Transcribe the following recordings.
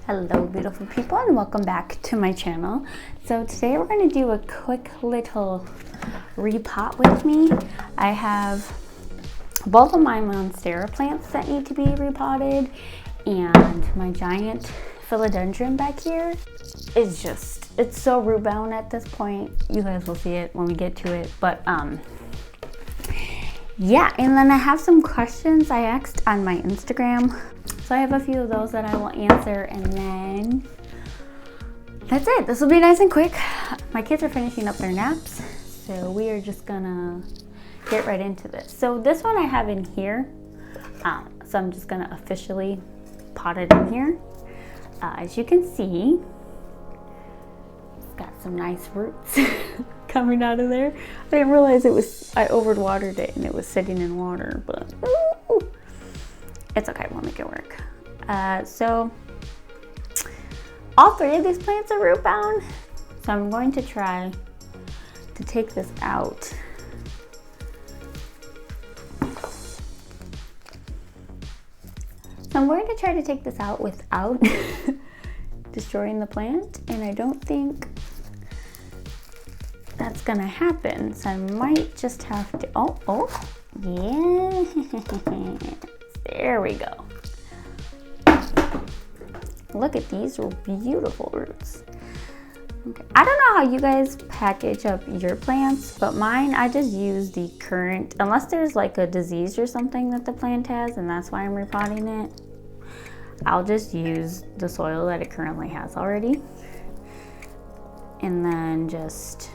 Hello beautiful people and welcome back to my channel. So today we're going to do a quick little repot with me. I have both of my monstera plants that need to be repotted, and my giant philodendron back here is just, it's so root bound at this point. You guys will see it when we get to it, but yeah. And then I have some questions I asked on my Instagram. So I have a few of those that I will answer, and then that's it. This will be nice and quick. My kids are finishing up their naps, so we are just gonna get right into this. So this one I have in here, so I'm just gonna officially pot it in here. As you can see, it's got some nice roots coming out of there. I didn't realize I overwatered it and it was sitting in water, but ooh, it's okay, we'll make it work. So all three of these plants are root bound, so I'm going to try to take this out. So I'm going to try to take this out without destroying the plant, and I don't think that's gonna happen. So I might just have to, oh, yeah. There we go. Look at these beautiful roots. Okay. I don't know how you guys package up your plants, but mine, I just use the current, unless there's like a disease or something that the plant has, and that's why I'm repotting it. I'll just use the soil that it currently has already, and then just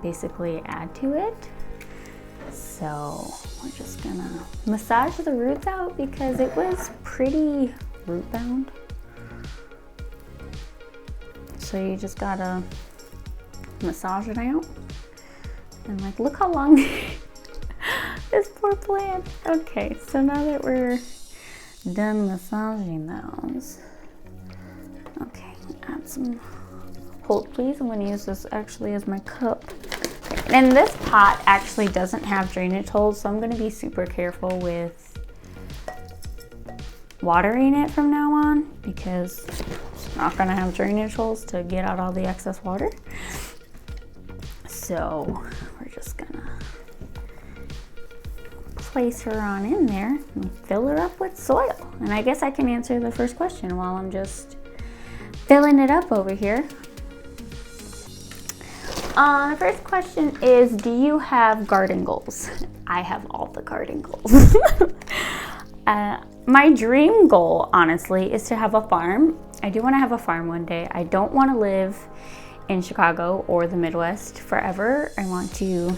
basically add to it. So we're just gonna massage the roots out because it was pretty root bound. So you just gotta massage it out. And like, look how long this poor plant. Okay, so now that we're done massaging those, okay, add some, hold please, I'm gonna use this actually as my cup. And this pot actually doesn't have drainage holes, so I'm going to be super careful with watering it from now on, because it's not going to have drainage holes to get out all the excess water. So we're just going to place her on in there and fill her up with soil. And I guess I can answer the first question while I'm just filling it up over here. The first question is, do you have garden goals? I have all the garden goals. My dream goal, honestly, is to have a farm. I do want to have a farm one day. I don't want to live in Chicago or the Midwest forever. I want to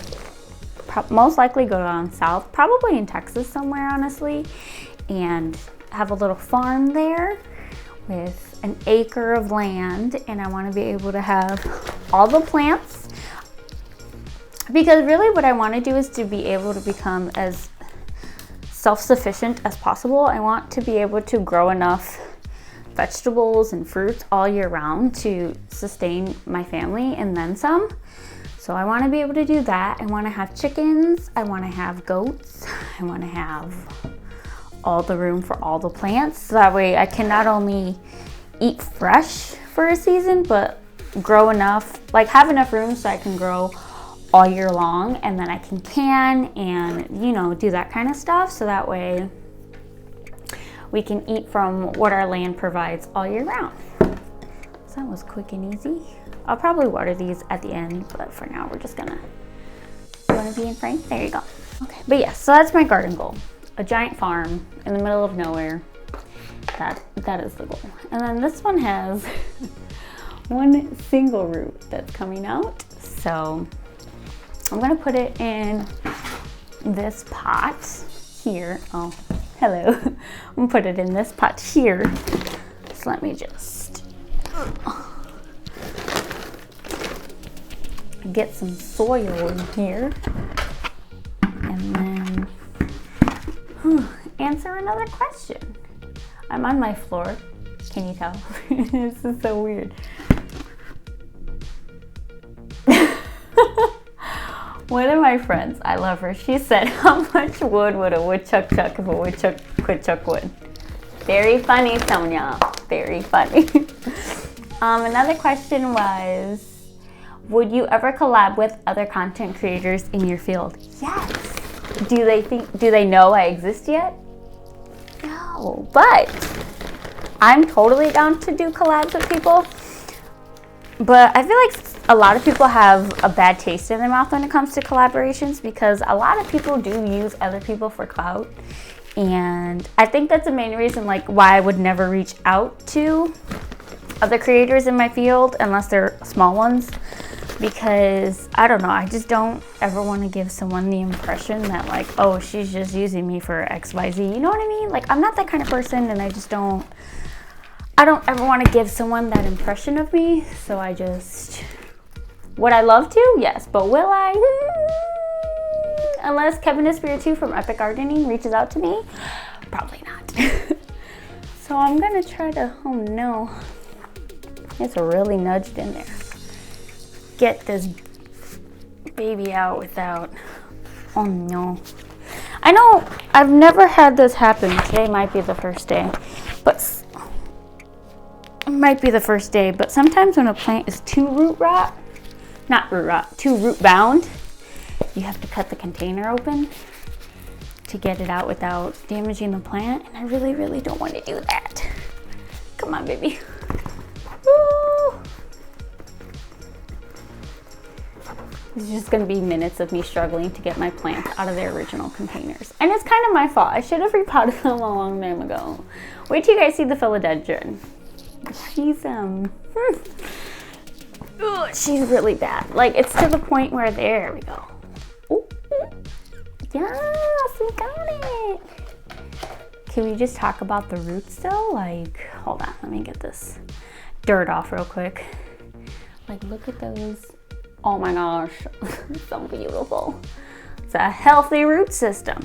most likely go down south, probably in Texas somewhere, honestly, and have a little farm there with an acre of land. And I want to be able to have all the plants, because really what I want to do is to be able to become as self-sufficient as possible. I want to be able to grow enough vegetables and fruits all year round to sustain my family and then some. So I want to be able to do that. I want to have chickens, I want to have goats, I want to have all the room for all the plants, so that way I can not only eat fresh for a season, but grow enough, like have enough room so I can grow all year long, and then I can and, you know, do that kind of stuff, so that way we can eat from what our land provides all year round. So that was quick and easy. I'll probably water these at the end, but for now we're just gonna, you wanna be in frame? There you go. Okay, but yeah, so that's my garden goal. A giant farm in the middle of nowhere. That is the goal. And then this one has one single root that's coming out. So I'm gonna put it in this pot here. Oh, hello. I'm gonna put it in this pot here. So let me just get some soil in here, and then answer another question. I'm on my floor. Can you tell? This is so weird. One of my friends, I love her, she said, how much wood would a woodchuck chuck if a woodchuck could chuck wood? Very funny, Sonia. Very funny. Another question was, would you ever collab with other content creators in your field? Yes. Do they know I exist yet? No, but I'm totally down to do collabs with people. But I feel like a lot of people have a bad taste in their mouth when it comes to collaborations, because a lot of people do use other people for clout. And I think that's the main reason like why I would never reach out to other creators in my field unless they're small ones, because I don't know, I just don't ever want to give someone the impression that like, oh, she's just using me for XYZ, you know what I mean? Like, I'm not that kind of person, and I don't ever want to give someone that impression of me. So I just, would I love to? Yes, but will I? Unless Kevin is Spirit 2 from Epic Gardening reaches out to me, probably not. So I'm gonna try to, oh no, it's really nudged in there. Get this baby out without, oh no. I know I've never had this happen. Today might be the first day, but sometimes when a plant is too root bound, you have to cut the container open to get it out without damaging the plant. And I really, really don't want to do that. Come on, baby. Woo. It's just gonna be minutes of me struggling to get my plants out of their original containers. And it's kind of my fault. I should have repotted them a long time ago. Wait till you guys see the philodendron. She's really bad. Like, it's to the point where, there we go. Ooh. Yes, we got it. Can we just talk about the roots though? Like, hold on, let me get this dirt off real quick. Like, look at those. Oh my gosh, so beautiful. It's a healthy root system.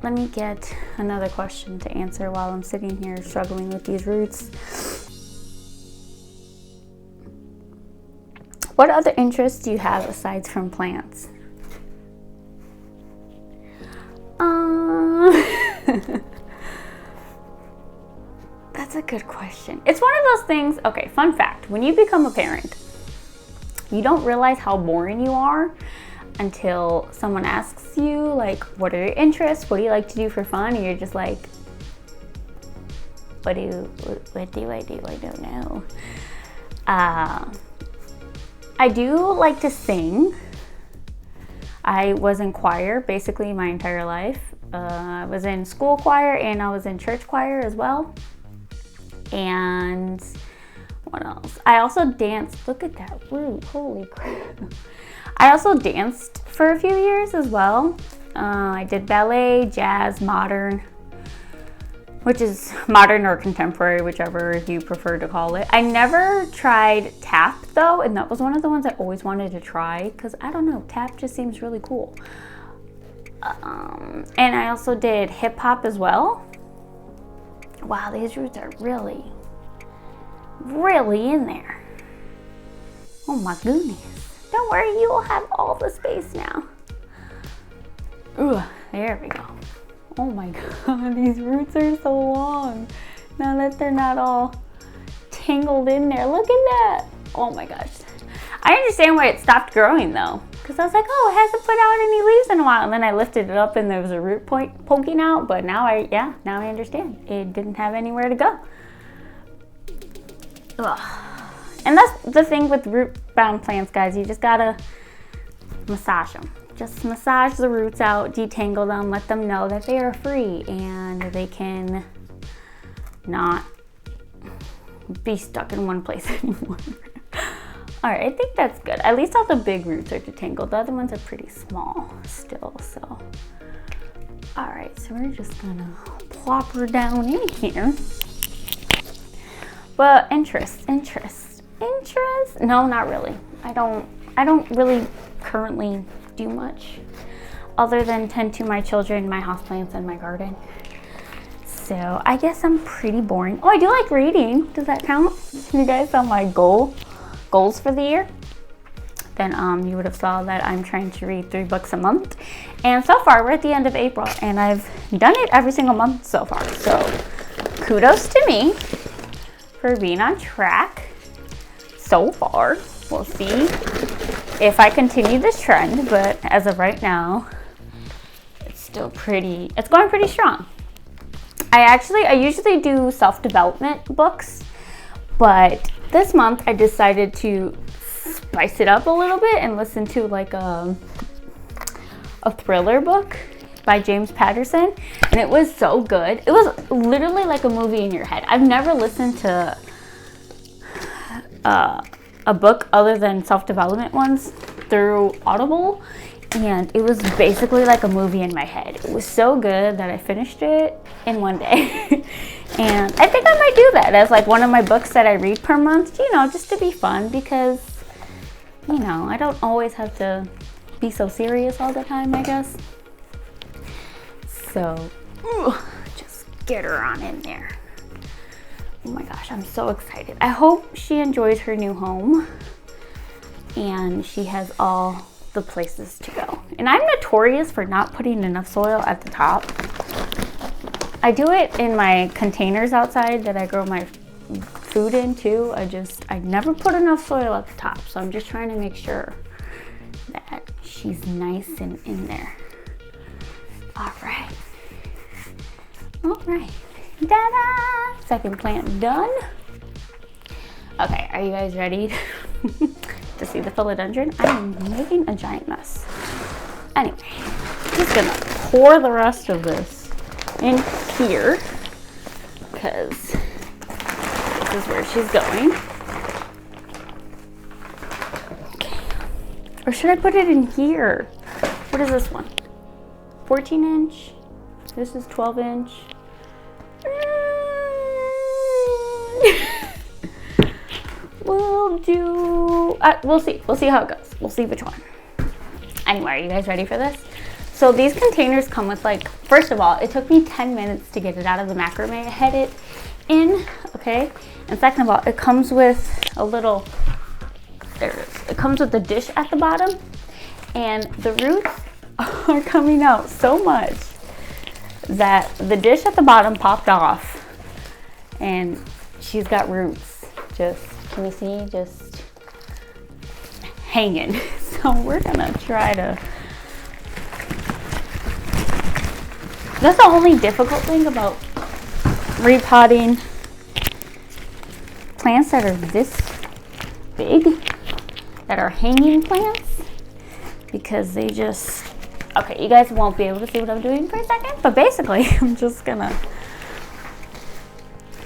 Let me get another question to answer while I'm sitting here struggling with these roots. What other interests do you have aside from plants? That's a good question. It's one of those things, okay, fun fact, when you become a parent, you don't realize how boring you are until someone asks you, like, what are your interests? What do you like to do for fun? And you're just like, what do I do? I don't know. I do like to sing. I was in choir basically my entire life. I was in school choir and I was in church choir as well. And what else? I also danced. Look at that root. Holy crap. I also danced for a few years as well. I did ballet, jazz, modern, which is modern or contemporary, whichever you prefer to call it. I never tried tap though, and that was one of the ones I always wanted to try because I don't know, tap just seems really cool. And I also did hip hop as well. Wow, these roots are really, really in there. Oh my goodness. Don't worry, you will have all the space now. Ooh, there we go. Oh my god, these roots are so long. Now that they're not all tangled in there. Look at that. Oh my gosh. I understand why it stopped growing though. Because I was like, oh, it hasn't put out any leaves in a while. And then I lifted it up and there was a root poking out. But now I understand. It didn't have anywhere to go. Ugh. And that's the thing with root-bound plants, guys. You just gotta massage them. Just massage the roots out, detangle them, let them know that they are free and they can not be stuck in one place anymore. All right, I think that's good. At least all the big roots are detangled. The other ones are pretty small still, so. All right, so we're just gonna plop her down in here. But interest. No, not really. I don't really currently do much other than tend to my children, my houseplants, and my garden. So I guess I'm pretty boring. Oh, I do like reading. Does that count? You guys saw my goals for the year? Then you would have saw that I'm trying to read 3 books a month. And so far, we're at the end of April, and I've done it every single month so far. So kudos to me for being on track so far. We'll see if I continue this trend, but as of right now, it's going pretty strong. I usually do self-development books, but this month I decided to spice it up a little bit and listen to like a thriller book by James Patterson, and it was so good. It was literally like a movie in your head. I've never listened to a book other than self-development ones through Audible, and it was basically like a movie in my head. It was so good that I finished it in one day. And I think I might do that as like one of my books that I read per month, you know, just to be fun, because, you know, I don't always have to be so serious all the time, I guess. So, just get her on in there. Oh my gosh, I'm so excited. I hope she enjoys her new home and she has all the places to go. And I'm notorious for not putting enough soil at the top. I do it in my containers outside that I grow my food in too. I never put enough soil at the top. So I'm just trying to make sure that she's nice and in there. All right. All right. Ta-da! Second plant done. Okay, are you guys ready to see the philodendron? I am making a giant mess. Anyway, I'm just gonna pour the rest of this in here because this is where she's going. Okay. Or should I put it in here? What is this one? 14 inch. This is 12 inch. We'll see. We'll see how it goes. We'll see which one. Anyway, are you guys ready for this? So these containers come with, like, first of all, it took me 10 minutes to get it out of the macrame. I had it in, okay? And second of all, it comes with a little, there it is. It comes with the dish at the bottom, and the roots are coming out so much that the dish at the bottom popped off, and she's got roots just, can you see, just hanging. So we're gonna try to, that's the only difficult thing about repotting plants that are this big, that are hanging plants, because they just, okay, you guys won't be able to see what I'm doing for a second, but basically I'm just gonna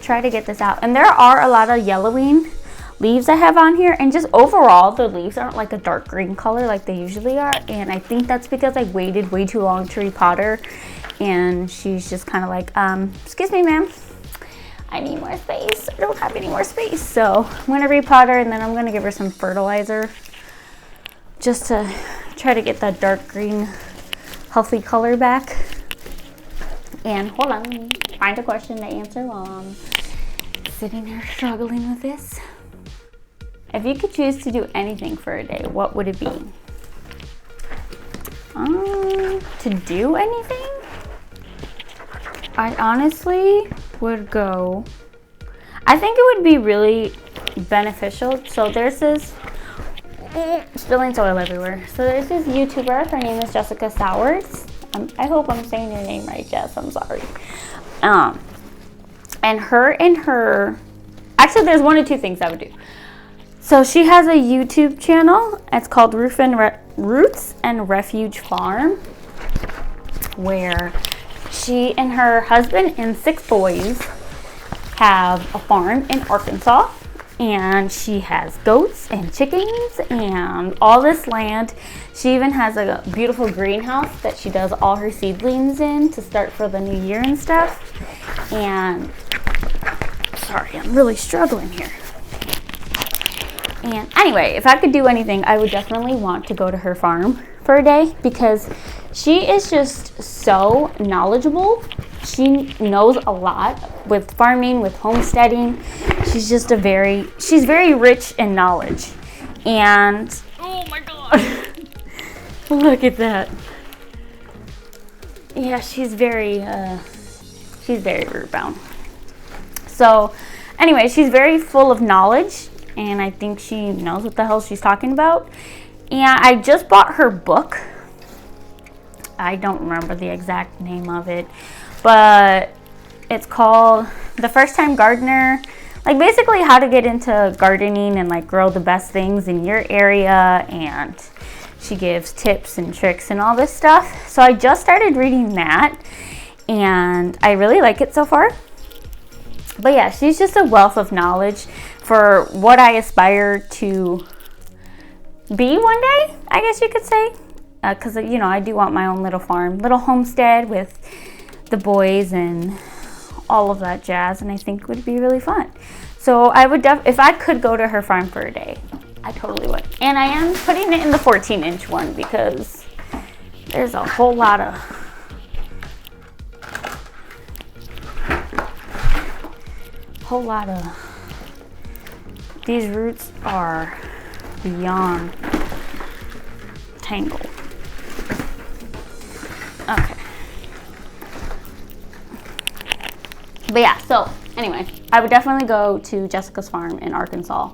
try to get this out. And there are a lot of yellowing leaves I have on here, and just overall the leaves aren't like a dark green color like they usually are, and I think that's because I waited way too long to repot her, and she's just kind of like, excuse me ma'am, I need more space, I don't have any more space. So I'm gonna repot her, and then I'm gonna give her some fertilizer just to try to get that dark green healthy color back. And hold on, let me find a question to answer while I'm sitting here struggling with this. If you could choose to do anything for a day, what would it be? To do anything? I honestly would go, I think it would be really beneficial. So there's this, spilling soil everywhere. So there's this YouTuber, her name is Jessica Sowers. I hope I'm saying your name right, Jess, I'm sorry. And actually there's one or two things I would do. So she has a YouTube channel. It's called Roots and Refuge Farm, where she and her husband and 6 boys have a farm in Arkansas, and she has goats and chickens and all this land. She even has a beautiful greenhouse that she does all her seedlings in to start for the new year and stuff. And sorry, I'm really struggling here. And anyway, if I could do anything, I would definitely want to go to her farm for a day, because she is just so knowledgeable. She knows a lot with farming, with homesteading. She's just she's very rich in knowledge. And oh my God, look at that. Yeah, she's very root bound. So anyway, she's very full of knowledge, and I think she knows what the hell she's talking about. And I just bought her book. I don't remember the exact name of it, but it's called The First Time Gardener. Like basically how to get into gardening and like grow the best things in your area, and she gives tips and tricks and all this stuff. So I just started reading that, and I really like it so far. But yeah, she's just a wealth of knowledge for what I aspire to be one day, I guess you could say. Because, you know, I do want my own little farm, little homestead with the boys and all of that jazz, and I think it would be really fun. So I would if I could go to her farm for a day, I totally would. And I am putting it in the 14-inch one because there's a whole lot of these roots are beyond tangled. Okay. But yeah, so anyway, I would definitely go to Jessica's farm in Arkansas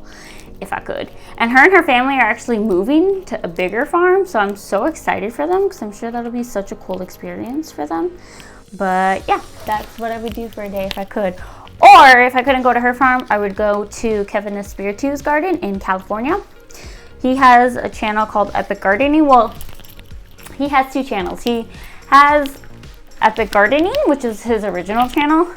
if I could. And her family are actually moving to a bigger farm, so I'm so excited for them because I'm sure that'll be such a cool experience for them. But yeah, that's what I would do for a day if I could. Or if I couldn't go to her farm, I would go to Kevin Espiritu's garden in California. He has a channel called Epic Gardening. Well, he has two channels. He has Epic Gardening, which is his original channel.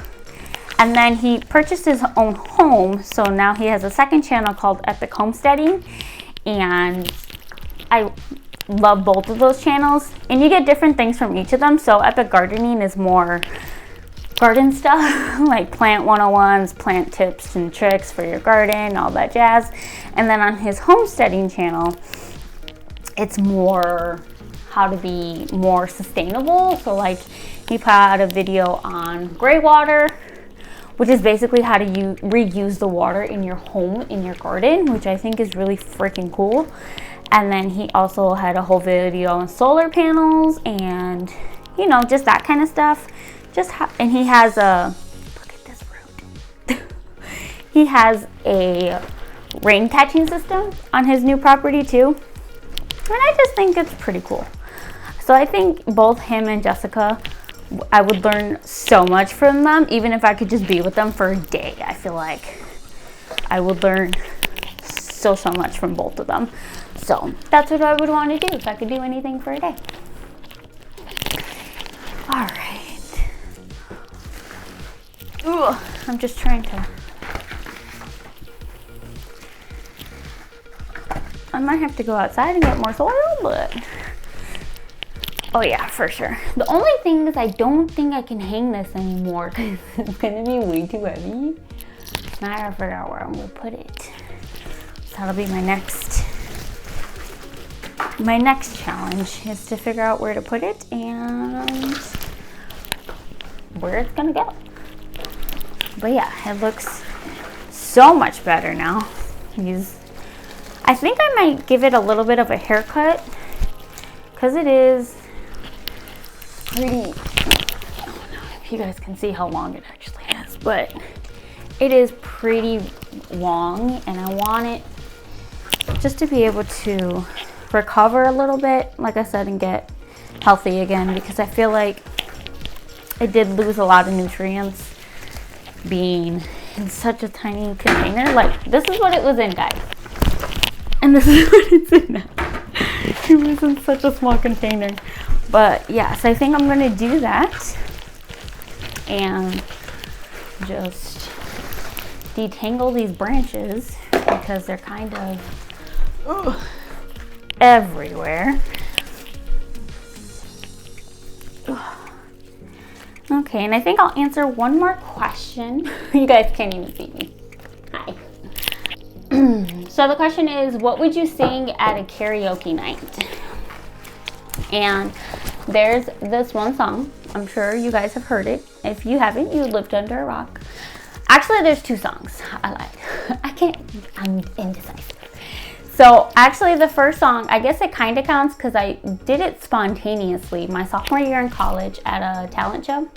And then he purchased his own home. So now he has a second channel called Epic Homesteading. And I love both of those channels. And you get different things from each of them. So Epic Gardening is more garden stuff, like plant 101s, plant tips and tricks for your garden, all that jazz. And then on his homesteading channel, it's more how to be more sustainable. So like he put out a video on gray water, which is basically how to reuse the water in your home, in your garden, which I think is really freaking cool. And then he also had a whole video on solar panels and, you know, just that kind of stuff. And he has a, look at this root. He has a rain catching system on his new property too. And I just think it's pretty cool. So I think both him and Jessica, I would learn so much from them, even if I could just be with them for a day. I feel like I would learn so much from both of them. So that's what I would want to do if I could do anything for a day. All right. Ugh, I'm just trying to. I might have to go outside and get more soil, but oh yeah, for sure. The only thing is I don't think I can hang this anymore because it's gonna be way too heavy. Now I gotta figure out where I'm gonna put it. So that'll be my next challenge is to figure out where to put it and where it's gonna go. But yeah, it looks so much better now. I think I might give it a little bit of a haircut because it is pretty, I don't know if you guys can see how long it actually is, but it is pretty long and I want it just to be able to recover a little bit, like I said, and get healthy again because I feel like it did lose a lot of nutrients being in such a tiny container. Like this is what it was in, guys, and this is what it's in now. It was in such a small container. But yeah, so I think I'm gonna do that and just detangle these branches because they're kind of everywhere. Okay, and I think I'll answer one more question. You guys can't even see me. Hi. So the question is, what would you sing at a karaoke night? And there's this one song. I'm sure you guys have heard it. If you haven't, you lived under a rock. Actually, there's two songs I like. I'm indecisive. So actually the first song, I guess it kind of counts because I did it spontaneously my sophomore year in college at a talent show.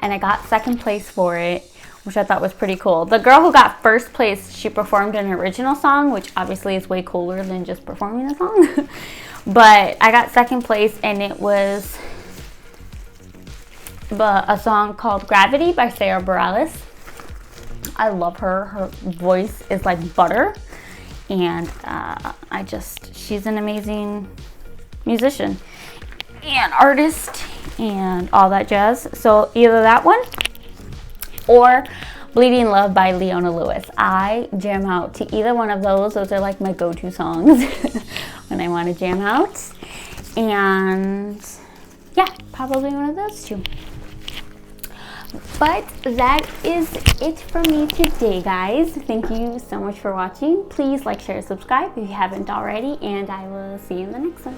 And I got second place for it which I thought was pretty cool. The girl who got first place, she performed an original song, which obviously is way cooler than just performing a song. But I got second place, and it was a song called Gravity by Sarah Bareilles. I love her. Her voice is like butter, and she's an amazing musician and artist and all that jazz. So either that one or Bleeding Love by Leona Lewis. I jam out to either one of those. Those are like my go-to songs when I want to jam out. And yeah, probably one of those two. But that is it for me today, guys. Thank you so much for watching. Please like, share, subscribe if you haven't already, and I will see you in the next one.